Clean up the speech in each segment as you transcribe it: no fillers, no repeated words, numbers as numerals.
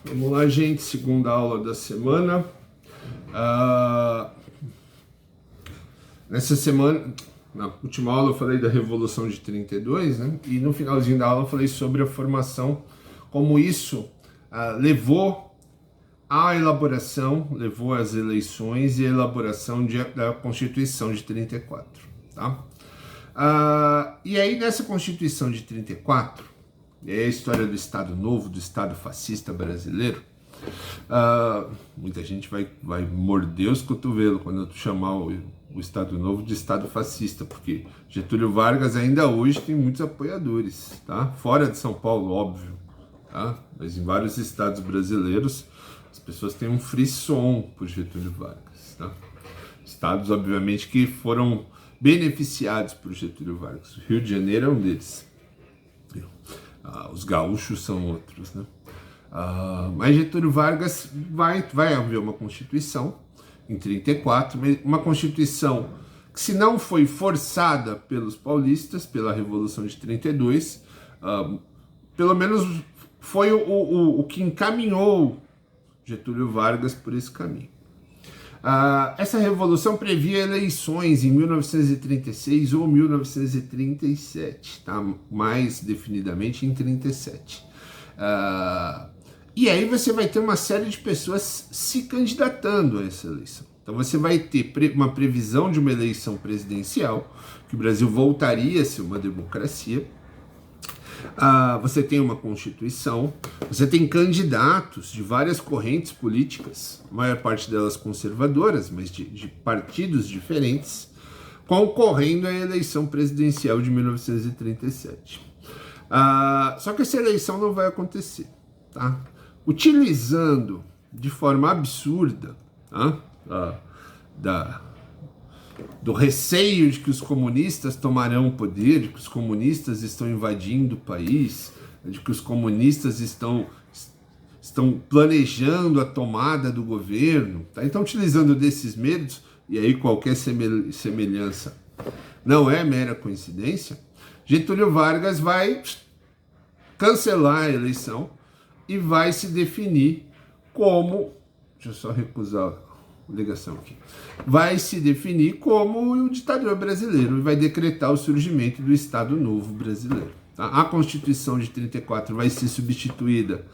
Vamos lá, gente. Segunda aula da semana. Nessa semana, na última aula eu falei da Revolução de 32, né? E no finalzinho da aula eu falei sobre a formação, como isso levou à elaboração, levou às eleições e à elaboração da Constituição de 34, tá? E aí nessa Constituição de 34, é a história do Estado Novo, do Estado fascista brasileiro. Muita gente vai morder os cotovelos quando eu chamar o Estado Novo de Estado fascista, porque Getúlio Vargas ainda hoje tem muitos apoiadores, tá? Fora de São Paulo, óbvio, tá? Mas em vários estados brasileiros as pessoas têm um frisson por Getúlio Vargas, tá? Estados, obviamente, que foram beneficiados por Getúlio Vargas. O Rio de Janeiro é um deles. Os gaúchos são outros, né? Mas Getúlio Vargas vai haver uma Constituição em 34, uma Constituição que, se não foi forçada pelos paulistas, pela Revolução de 32, pelo menos foi o que encaminhou Getúlio Vargas por esse caminho. Essa revolução previa eleições em 1936 ou 1937, tá? Mais definidamente em 37. E aí você vai ter uma série de pessoas se candidatando a essa eleição. Então você vai ter uma previsão de uma eleição presidencial, que o Brasil voltaria a ser uma democracia. Você tem uma Constituição, você tem candidatos de várias correntes políticas, a maior parte delas conservadoras, mas de partidos diferentes, concorrendo à eleição presidencial de 1937. Só que essa eleição não vai acontecer, tá? Utilizando de forma absurda, tá? Do receio de que os comunistas tomarão o poder, de que os comunistas estão invadindo o país, de que os comunistas estão planejando a tomada do governo, tá? Então, utilizando desses medos, e aí qualquer semelhança não é mera coincidência, Getúlio Vargas vai cancelar a eleição e vai se definir como... Deixa eu só recusar a ligação aqui. Vai se definir como o ditador brasileiro e vai decretar o surgimento do Estado Novo brasileiro. Tá? A Constituição de 34 vai ser substituída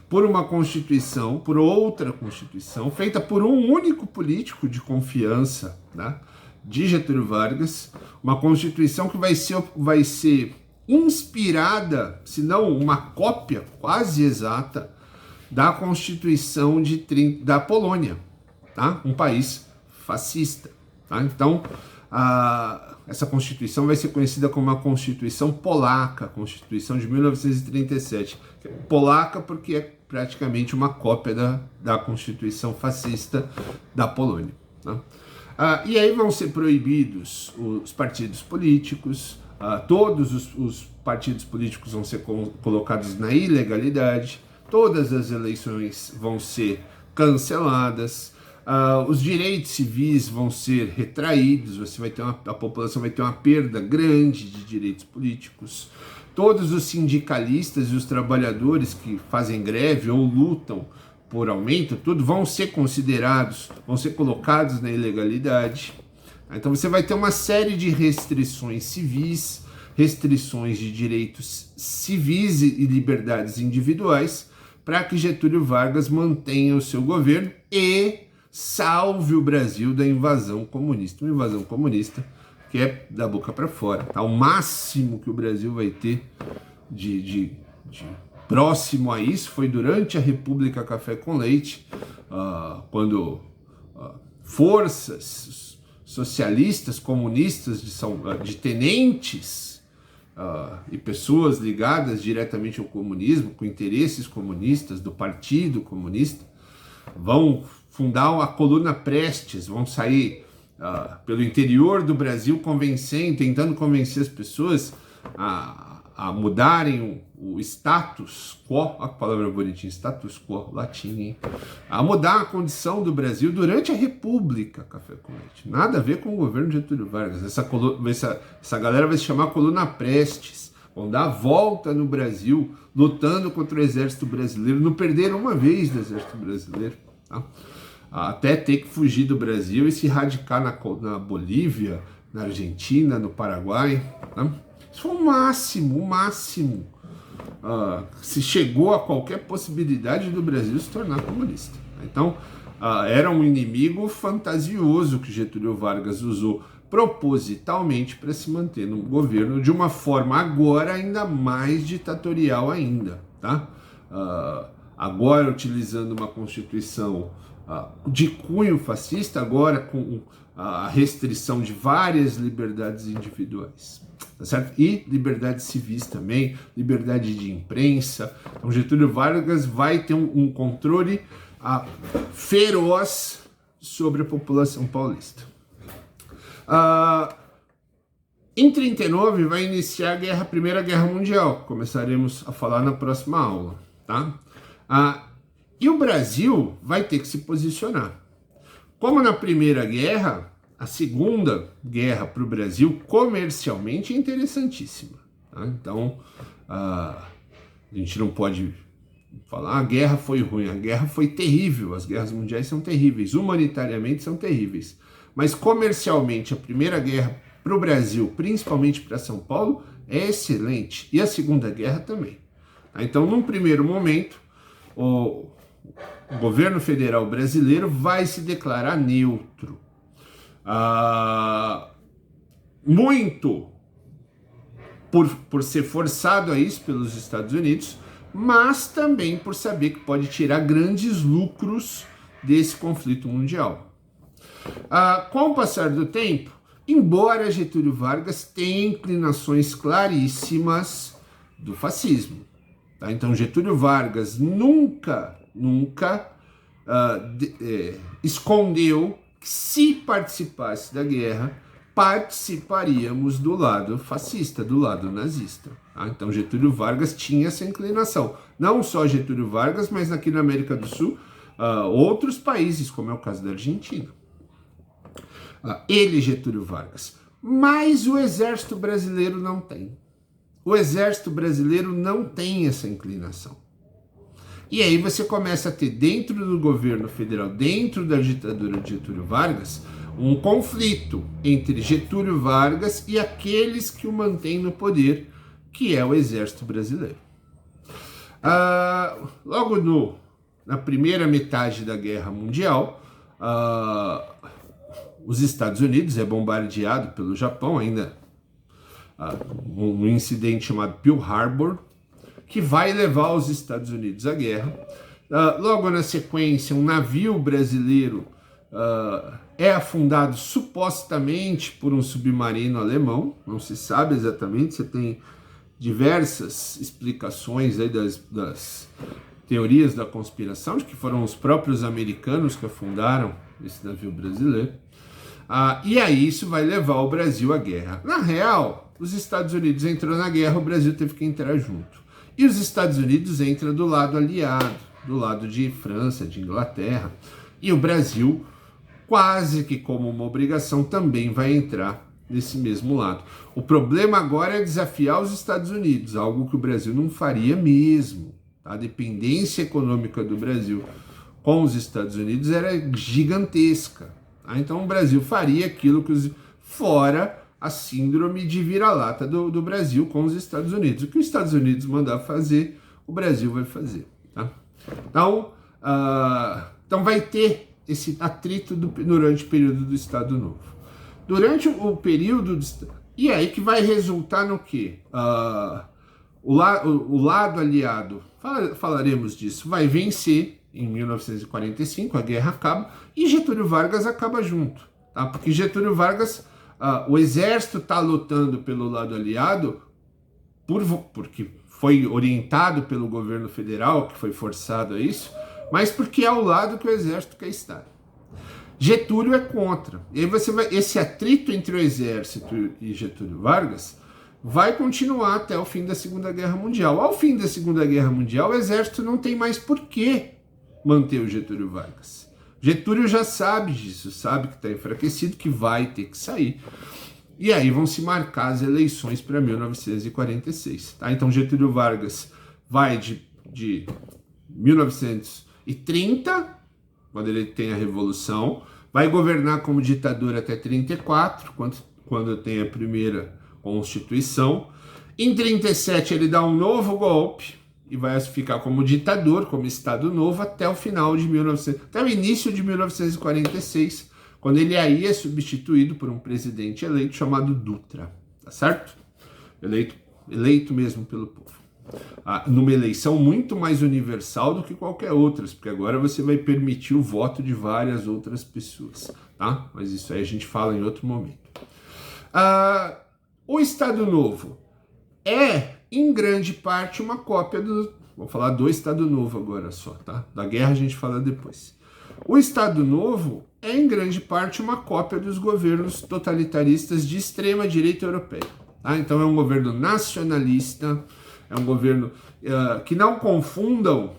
por uma Constituição, por outra Constituição, feita por um único político de confiança, tá? De Getúlio Vargas, uma Constituição que vai ser inspirada, se não uma cópia quase exata, da Constituição da Polônia, tá? Um país fascista, tá? Então, essa Constituição vai ser conhecida como a Constituição Polaca, Constituição de 1937. Polaca porque é praticamente uma cópia da Constituição fascista da Polônia, tá? E aí vão ser proibidos os partidos políticos, todos os partidos políticos vão ser colocados na ilegalidade, todas as eleições vão ser canceladas, os direitos civis vão ser retraídos, a população vai ter uma perda grande de direitos políticos, todos os sindicalistas e os trabalhadores que fazem greve ou lutam por aumento, tudo vão ser considerados, vão ser colocados na ilegalidade. Então você vai ter uma série de restrições civis, restrições de direitos civis e liberdades individuais, para que Getúlio Vargas mantenha o seu governo e salve o Brasil da invasão comunista. Uma invasão comunista que é da boca para fora. Tá? O máximo que o Brasil vai ter de próximo a isso foi durante a República Café com Leite, quando forças socialistas, comunistas de tenentes e pessoas ligadas diretamente ao comunismo, com interesses comunistas, do Partido Comunista, vão fundar a Coluna Prestes, vão sair pelo interior do Brasil tentando convencer as pessoas a mudarem o status quo, a palavra bonitinha, status quo, latim, hein? A mudar a condição do Brasil durante a República Café com Leite. Nada a ver com o governo de Getúlio Vargas. Essa galera vai se chamar Coluna Prestes, vão dar a volta no Brasil, lutando contra o exército brasileiro, não perderam uma vez do exército brasileiro, tá? Até ter que fugir do Brasil e se radicar na Bolívia, na Argentina, no Paraguai, tá? Isso foi o máximo. Se chegou a qualquer possibilidade do Brasil se tornar comunista. Então, era um inimigo fantasioso que Getúlio Vargas usou propositalmente para se manter no governo de uma forma agora ainda mais ditatorial ainda, tá? Agora utilizando uma constituição de cunho fascista, agora com a restrição de várias liberdades individuais, tá certo? E liberdades civis também, liberdade de imprensa. Então Getúlio Vargas vai ter um controle feroz sobre a população paulista. Em 39 vai iniciar a Primeira Guerra Mundial, começaremos a falar na próxima aula, tá? E o Brasil vai ter que se posicionar. Como na Primeira Guerra, a Segunda Guerra para o Brasil comercialmente é interessantíssima, tá? Então, a gente não pode falar a guerra foi ruim, a guerra foi terrível, as guerras mundiais são terríveis, humanitariamente são terríveis, mas comercialmente a Primeira Guerra para o Brasil, principalmente para São Paulo, é excelente, e a Segunda Guerra também. Tá? Então, num primeiro momento, o governo federal brasileiro vai se declarar neutro. Muito por ser forçado a isso pelos Estados Unidos, mas também por saber que pode tirar grandes lucros desse conflito mundial. Com o passar do tempo, embora Getúlio Vargas tenha inclinações claríssimas do fascismo, tá? Então Getúlio Vargas nunca escondeu que se participasse da guerra, participaríamos do lado fascista, do lado nazista. Tá? Então Getúlio Vargas tinha essa inclinação. Não só Getúlio Vargas, mas aqui na América do Sul, outros países, como é o caso da Argentina. Getúlio Vargas. Mas o exército brasileiro não tem. O exército brasileiro não tem essa inclinação. E aí você começa a ter dentro do governo federal, dentro da ditadura de Getúlio Vargas, um conflito entre Getúlio Vargas e aqueles que o mantêm no poder, que é o exército brasileiro. Logo na primeira metade da Guerra Mundial, os Estados Unidos é bombardeado pelo Japão, ainda um incidente chamado Pearl Harbor, que vai levar os Estados Unidos à guerra. Logo na sequência, um navio brasileiro é afundado supostamente por um submarino alemão, não se sabe exatamente, você tem diversas explicações aí das teorias da conspiração, de que foram os próprios americanos que afundaram esse navio brasileiro. E aí isso vai levar o Brasil à guerra. Na real, os Estados Unidos entrou na guerra, o Brasil teve que entrar junto. E os Estados Unidos entram do lado aliado, do lado de França, de Inglaterra. E o Brasil, quase que como uma obrigação, também vai entrar nesse mesmo lado. O problema agora é desafiar os Estados Unidos, algo que o Brasil não faria mesmo. A dependência econômica do Brasil com os Estados Unidos era gigantesca. Então o Brasil faria aquilo que fora a síndrome de vira-lata do Brasil com os Estados Unidos. O que os Estados Unidos mandar fazer, o Brasil vai fazer. Tá? Então vai ter esse atrito durante o período do Estado Novo. Durante o período... E aí que vai resultar no quê? O lado aliado, falaremos disso, vai vencer em 1945, a guerra acaba, e Getúlio Vargas acaba junto. Tá? Porque Getúlio Vargas... o exército está lutando pelo lado aliado porque foi orientado pelo governo federal, que foi forçado a isso, mas porque é o lado que o exército quer estar. Getúlio é contra. E aí esse atrito entre o exército e Getúlio Vargas vai continuar até o fim da Segunda Guerra Mundial. Ao fim da Segunda Guerra Mundial, o exército não tem mais por que manter o Getúlio Vargas. Getúlio já sabe disso, sabe que está enfraquecido, que vai ter que sair. E aí vão se marcar as eleições para 1946. Tá? Então Getúlio Vargas vai de 1930, quando ele tem a Revolução, vai governar como ditador até 34, quando tem a primeira Constituição. Em 37 ele dá um novo golpe e vai ficar como ditador, como Estado Novo, até o final de até o início de 1946, quando ele aí é substituído por um presidente eleito chamado Dutra, tá certo? Eleito mesmo pelo povo. Numa eleição muito mais universal do que qualquer outra, porque agora você vai permitir o voto de várias outras pessoas, tá? Mas isso aí a gente fala em outro momento. O Estado Novo é, em grande parte, uma cópia do... Vou falar do Estado Novo agora só, tá? Da guerra a gente fala depois. O Estado Novo é, em grande parte, uma cópia dos governos totalitaristas de extrema-direita europeia. Tá? Então é um governo nacionalista, é um governo que não confundam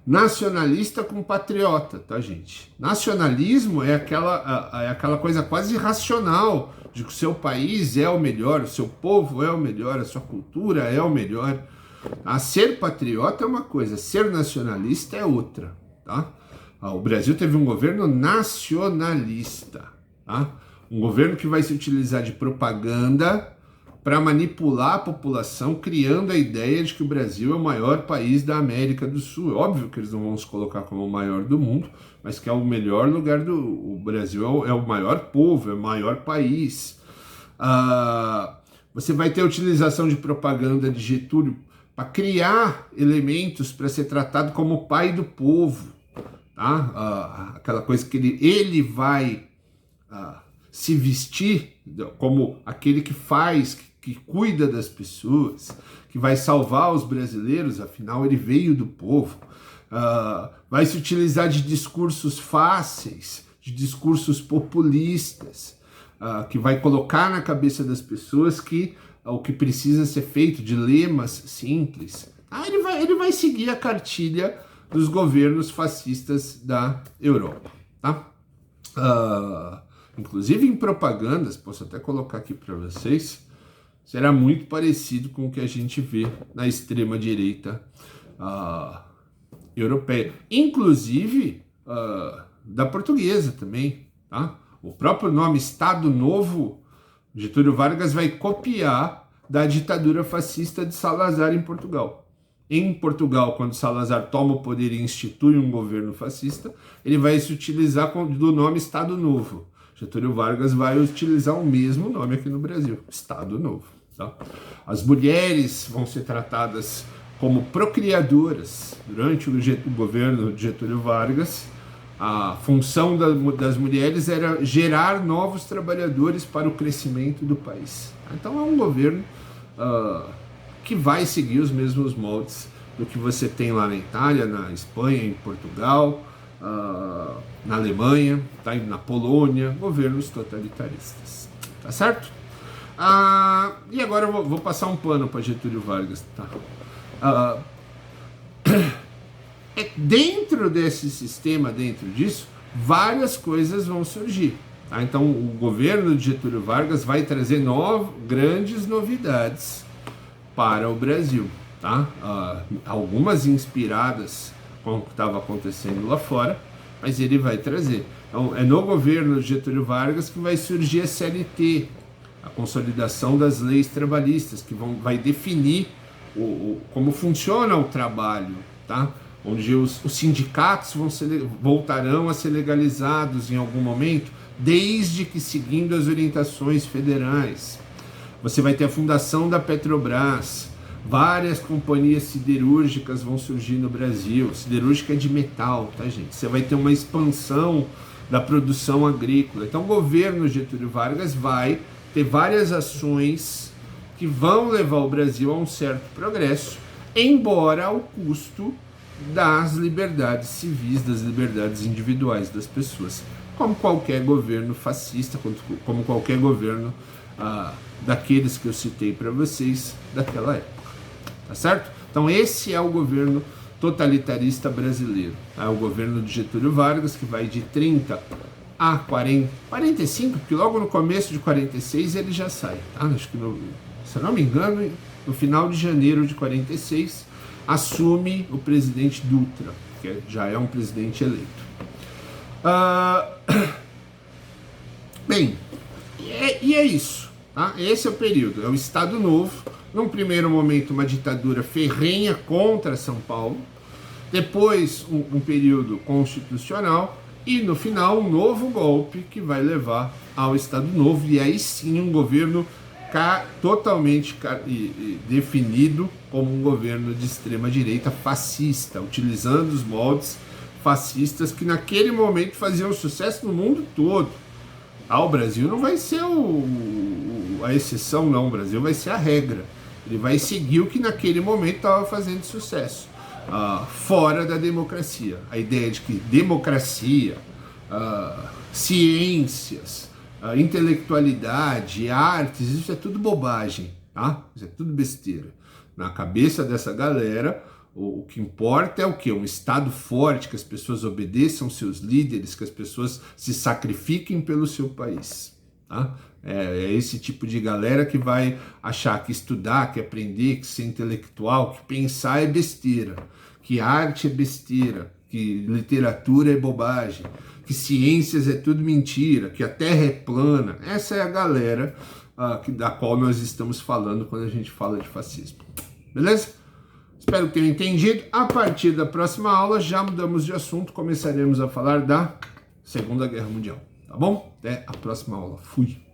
nacionalista com patriota, tá, gente? Nacionalismo é aquela coisa quase irracional de que o seu país é o melhor, o seu povo é o melhor, a sua cultura é o melhor. Ser patriota é uma coisa, ser nacionalista é outra, tá? O Brasil teve um governo nacionalista, tá? Um governo que vai se utilizar de propaganda para manipular a população, criando a ideia de que o Brasil é o maior país da América do Sul. É óbvio que eles não vão se colocar como o maior do mundo, mas que é o melhor lugar o Brasil é o maior povo, é o maior país. Você vai ter a utilização de propaganda de Getúlio para criar elementos para ser tratado como o pai do povo, tá? Aquela coisa que ele vai se vestir como aquele que faz, que cuida das pessoas, que vai salvar os brasileiros, afinal ele veio do povo. Vai se utilizar de discursos fáceis, de discursos populistas, que vai colocar na cabeça das pessoas que o que precisa ser feito, de lemas simples. Ele vai seguir a cartilha dos governos fascistas da Europa, tá? Inclusive em propagandas, posso até colocar aqui para vocês, será muito parecido com o que a gente vê na extrema-direita europeia, inclusive da portuguesa também, tá? O próprio nome Estado Novo, Getúlio Vargas vai copiar da ditadura fascista de Salazar em Portugal. Em Portugal, quando Salazar toma o poder e institui um governo fascista, ele vai se utilizar do nome Estado Novo. Getúlio Vargas vai utilizar o mesmo nome aqui no Brasil, Estado Novo. Tá? As mulheres vão ser tratadas como procriadoras. Durante o governo de Getúlio Vargas, a função das mulheres era gerar novos trabalhadores para o crescimento do país. Então é um governo que vai seguir os mesmos moldes do que você tem lá na Itália, na Espanha, em Portugal, na Alemanha, tá? Na Polônia, governos totalitaristas. Tá certo? E agora eu vou passar um pano para Getúlio Vargas. Tá? Dentro desse sistema, dentro disso, várias coisas vão surgir. Tá? Então, o governo de Getúlio Vargas vai trazer grandes novidades para o Brasil. Tá? Algumas inspiradas com o que estava acontecendo lá fora, mas ele vai trazer. Então, é no governo de Getúlio Vargas que vai surgir a CLT, a consolidação das leis trabalhistas, que vai definir como funciona o trabalho, tá? Onde os sindicatos voltarão a ser legalizados em algum momento, desde que seguindo as orientações federais. Você vai ter a fundação da Petrobras, várias companhias siderúrgicas vão surgir no Brasil, siderúrgica de metal, tá, gente? Você vai ter uma expansão da produção agrícola. Então o governo Getúlio Vargas vai ter várias ações que vão levar o Brasil a um certo progresso, embora ao custo das liberdades civis, das liberdades individuais das pessoas, como qualquer governo fascista, como qualquer governo daqueles que eu citei para vocês daquela época, tá certo? Então esse é o governo totalitarista brasileiro, tá? O governo de Getúlio Vargas, que vai de 30 a 45, porque logo no começo de 46 ele já sai, tá? Acho que, se eu não me engano, no final de janeiro de 46, assume o presidente Dutra, que já é um presidente eleito. Bem, e é isso, tá? Esse é o período, é o Estado Novo, num primeiro momento uma ditadura ferrenha contra São Paulo, depois um período constitucional, e no final um novo golpe que vai levar ao Estado Novo, e aí sim um governo totalmente definido como um governo de extrema-direita fascista, utilizando os moldes fascistas que naquele momento faziam sucesso no mundo todo. O Brasil não vai ser a exceção, não. O Brasil vai ser a regra. Ele vai seguir o que naquele momento estava fazendo sucesso. Fora da democracia. A ideia de que democracia, ciências, intelectualidade, artes, isso é tudo bobagem, tá? Isso é tudo besteira. Na cabeça dessa galera, o que importa é o quê? Um Estado forte, que as pessoas obedeçam seus líderes, que as pessoas se sacrifiquem pelo seu país, tá? É esse tipo de galera que vai achar que estudar, que aprender, que ser intelectual, que pensar é besteira, que arte é besteira, que literatura é bobagem, que ciências é tudo mentira, que a Terra é plana. Essa é a galera da qual nós estamos falando quando a gente fala de fascismo. Beleza? Espero que tenham entendido. A partir da próxima aula já mudamos de assunto, começaremos a falar da Segunda Guerra Mundial. Tá bom? Até a próxima aula. Fui!